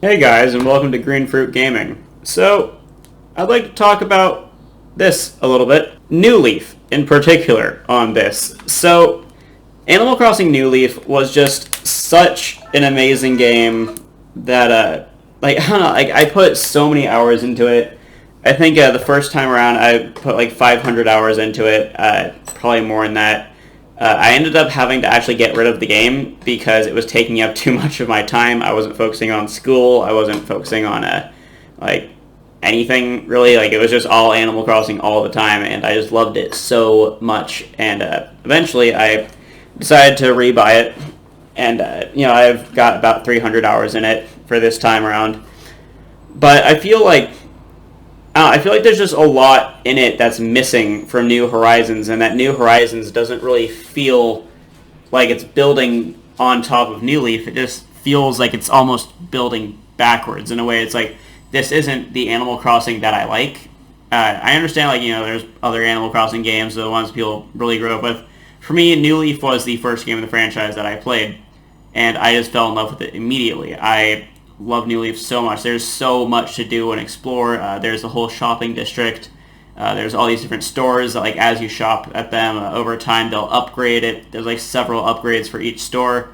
Hey guys, and welcome to Green Fruit Gaming. So, I'd like to talk about this a little bit. New Leaf, in particular, on this. So, Animal Crossing New Leaf was just such an amazing game that, I don't know, I put so many hours into it. I think the first time around I put like 500 hours into it, probably more than that. I ended up having to actually get rid of the game because it was taking up too much of my time. I wasn't focusing on school. I wasn't focusing on like anything really. Like it was just all Animal Crossing all the time, and I just loved it so much. And eventually, I decided to rebuy it, and I've got about 300 hours in it for this time around. But I feel like there's just a lot in it that's missing from New Horizons, and that New Horizons doesn't really feel like it's building on top of New Leaf. It just feels like it's almost building backwards in a way. It's like, this isn't the Animal Crossing that I like. I understand, there's other Animal Crossing games, the ones people really grew up with. For me, New Leaf was the first game of the franchise that I played, and I just fell in love with it immediately. I love New Leaf so much. There's so much to do and explore. There's the whole shopping district. There's all these different stores that, like, as you shop at them, over time they'll upgrade it. There's like several upgrades for each store,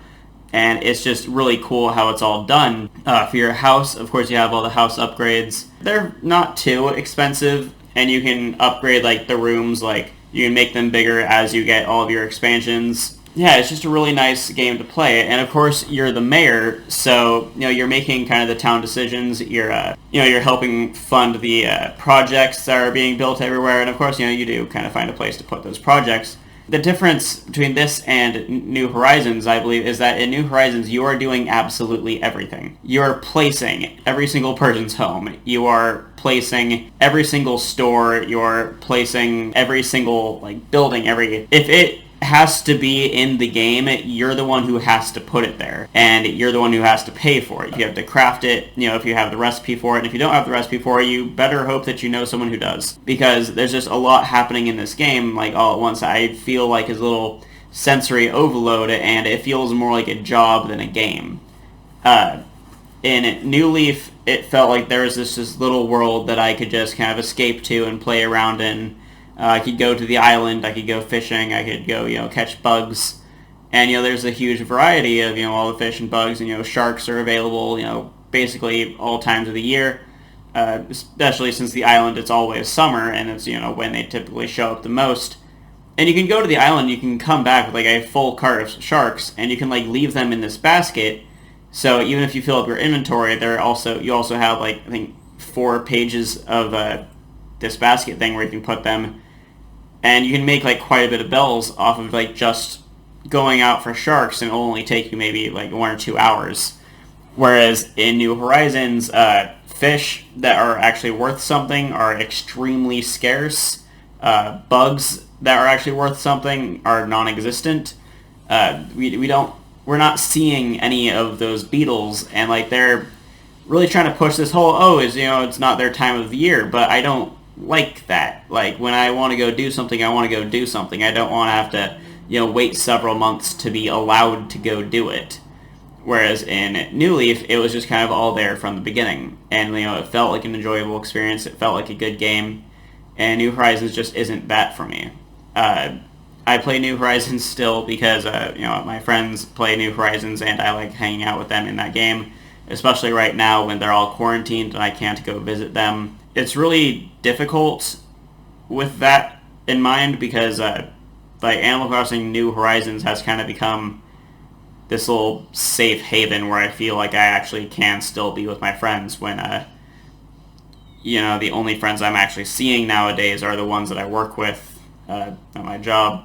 and it's just really cool how it's all done. For your house, of course, you have all the house upgrades. They're not too expensive, and you can upgrade like the rooms. Like you can make them bigger as you get all of your expansions. Yeah, it's just a really nice game to play. And of course, you're the mayor, so you're making kind of the town decisions. You're helping fund the projects that are being built everywhere, and of course, you do kind of find a place to put those projects. The difference between this and New Horizons, I believe, is that in New Horizons, you are doing absolutely everything. You are placing every single person's home. You are placing every single store. You are placing every single building. If it has to be in the game, you're the one who has to put it there, and you're the one who has to pay for it. You have to craft it, if you have the recipe for it, and if you don't have the recipe for it, you better hope that you know someone who does, because there's just a lot happening in this game, all at once. I feel like it's a little sensory overload, and it feels more like a job than a game. In New Leaf, it felt like there was this little world that I could just kind of escape to and play around in. I could go to the island, I could go fishing, I could go, catch bugs. And, there's a huge variety of, all the fish and bugs, and, sharks are available, basically all times of the year. Especially since the island, it's always summer, and it's, when they typically show up the most. And you can go to the island, you can come back with, a full cart of sharks, and you can, leave them in this basket. So even if you fill up your inventory, you also have, I think, 4 pages of this basket thing where you can put them. And you can make quite a bit of bells off of just going out for sharks, and it'll only take you maybe 1 or 2 hours. Whereas in New Horizons, fish that are actually worth something are extremely scarce. Bugs that are actually worth something are non-existent. We're not seeing any of those beetles, and they're really trying to push this whole, it's not their time of the year, but I don't like that. When I want to go do something, I want to go do something. I don't want to have to, wait several months to be allowed to go do it. Whereas in New Leaf, it was just kind of all there from the beginning. And, it felt like an enjoyable experience. It felt like a good game. And New Horizons just isn't that for me. I play New Horizons still because, my friends play New Horizons, and I like hanging out with them in that game. Especially right now when they're all quarantined and I can't go visit them. It's really difficult with that in mind because Animal Crossing New Horizons has kind of become this little safe haven where I feel like I actually can still be with my friends when the only friends I'm actually seeing nowadays are the ones that I work with at my job.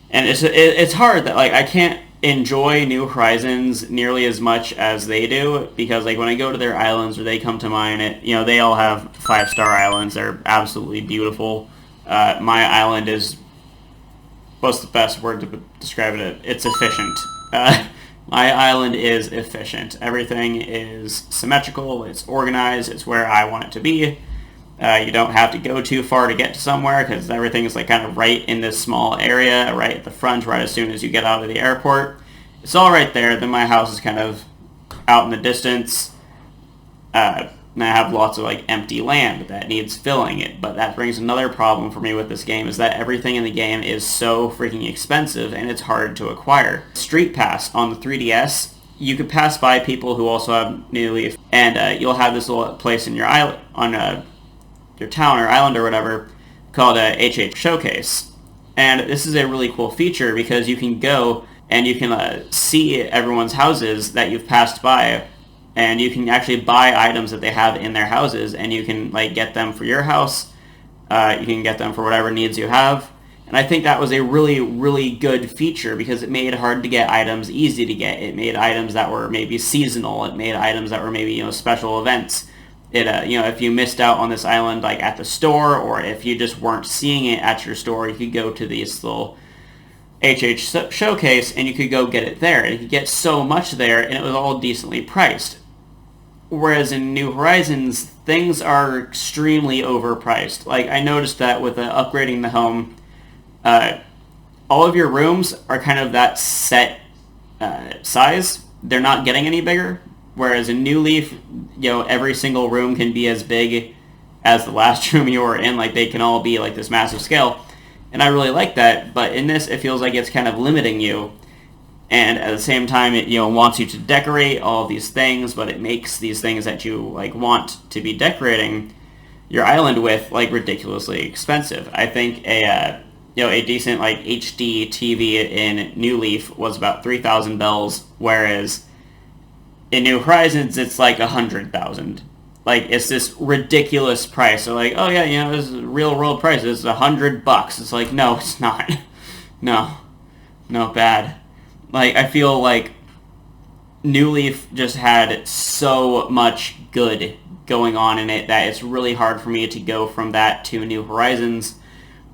And it's hard that I can't enjoy New Horizons nearly as much as they do, because when I go to their islands or they come to mine, they all have 5-star islands. They're absolutely beautiful. My island is, what's the best word to describe it? It's efficient. My island is efficient. Everything is symmetrical, it's organized, it's where I want it to be. You don't have to go too far to get to somewhere, because everything is kind of right in this small area, right at the front, right as soon as you get out of the airport. It's all right there. Then my house is kind of out in the distance. And I have lots of like empty land that needs filling it. But that brings another problem for me with this game, is that everything in the game is so freaking expensive and it's hard to acquire. Street Pass on the 3DS, you could pass by people who also have New Leaf, and you'll have this little place in your island, on your town or island or whatever, called a HH Showcase. And this is a really cool feature because you can go and you can see everyone's houses that you've passed by, and you can actually buy items that they have in their houses, and you can like get them for your house. You can get them for whatever needs you have. And I think that was a really, really good feature because it made hard to get items easy to get. It made items that were maybe seasonal. It made items that were maybe, special events. It, if you missed out on this island like at the store, or if you just weren't seeing it at your store, you could go to this little HH Showcase and you could go get it there. And you could get so much there, and it was all decently priced. Whereas in New Horizons, things are extremely overpriced. Like, I noticed that with upgrading the home, all of your rooms are kind of that set size. They're not getting any bigger. Whereas in New Leaf, every single room can be as big as the last room you were in. Like, they can all be like this massive scale. And I really like that. But in this, it feels like it's kind of limiting you. And at the same time, it wants you to decorate all of these things, but it makes these things that you like want to be decorating your island with like ridiculously expensive. I think a decent like HD TV in New Leaf was about 3,000 bells, whereas in New Horizons it's like 100,000. Like, it's this ridiculous price. So like, oh yeah, this is real world price. It's $100. It's like, no, it's not. No, bad. Like, I feel like New Leaf just had so much good going on in it that it's really hard for me to go from that to New Horizons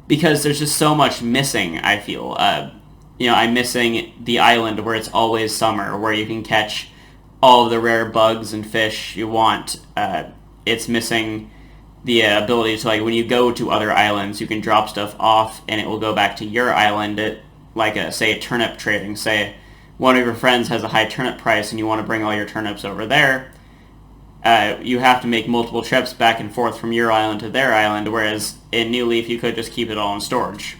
because there's just so much missing, I feel. I'm missing the island where it's always summer, where you can catch all of the rare bugs and fish you want. It's missing the ability to, like, when you go to other islands, you can drop stuff off and it will go back to your island. Like, say, turnip trading. Say one of your friends has a high turnip price and you want to bring all your turnips over there. You have to make multiple trips back and forth from your island to their island, whereas in New Leaf you could just keep it all in storage.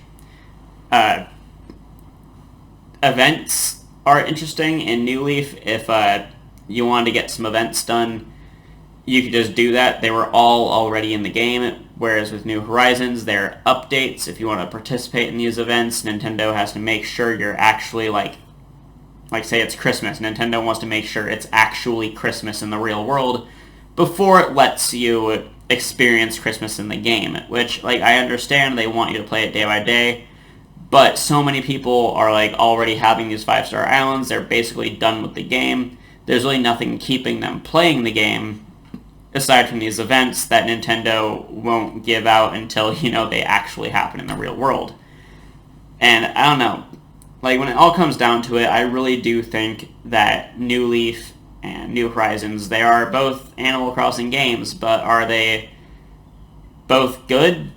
Events are interesting in New Leaf. If you wanted to get some events done, you could just do that. They were all already in the game, whereas with New Horizons, there are updates. If you want to participate in these events, Nintendo has to make sure you're actually, like say it's Christmas. Nintendo wants to make sure it's actually Christmas in the real world before it lets you experience Christmas in the game, which, like, I understand they want you to play it day by day, but so many people are, like, already having these 5-star islands. They're basically done with the game. There's really nothing keeping them playing the game aside from these events that Nintendo won't give out until, they actually happen in the real world. And I don't know. Like, when it all comes down to it, I really do think that New Leaf and New Horizons, they are both Animal Crossing games, but are they both good?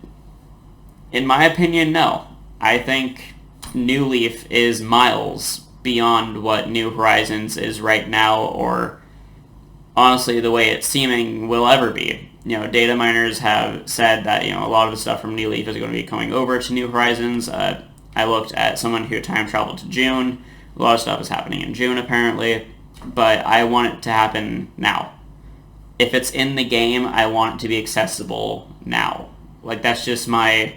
In my opinion, no. I think New Leaf is miles beyond what New Horizons is right now, or honestly the way it's seeming will ever be. Data miners have said that, a lot of the stuff from New Leaf is going to be coming over to New Horizons. I looked at someone who time traveled to June. A lot of stuff is happening in June, apparently, but I want it to happen now. If it's in the game, I want it to be accessible now. Like, that's just my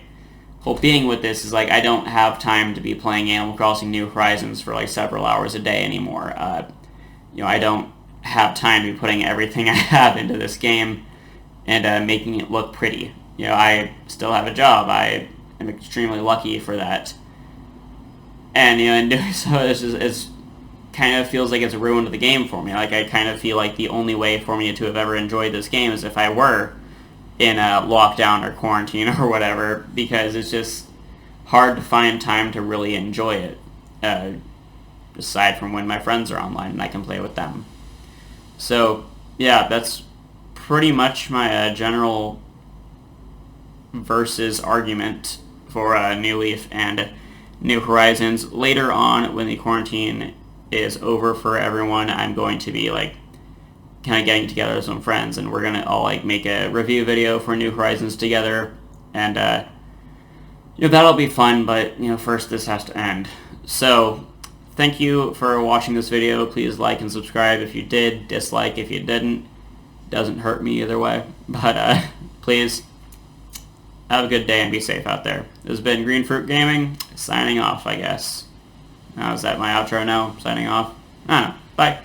whole being with this, is like, I don't have time to be playing Animal Crossing New Horizons for like several hours a day anymore. I don't have time to be putting everything I have into this game and making it look pretty. I still have a job. I am extremely lucky for that. And, in doing so, it's kind of feels like it's ruined the game for me. Like, I kind of feel like the only way for me to have ever enjoyed this game is if I were in a lockdown or quarantine or whatever, because it's just hard to find time to really enjoy it, aside from when my friends are online and I can play with them. So, yeah, that's pretty much my general versus argument for New Leaf and New Horizons. Later on, when the quarantine is over for everyone, I'm going to be, like, kind of getting together with some friends, and we're gonna all like make a review video for New Horizons together, and that'll be fun. But first this has to end. So thank you for watching this video. Please like and subscribe if you did. Dislike if you didn't. Doesn't hurt me either way. But please have a good day and be safe out there. This has been Green Fruit Gaming, signing off, I guess. Now, is that my outro now? Signing off? I don't know. Bye.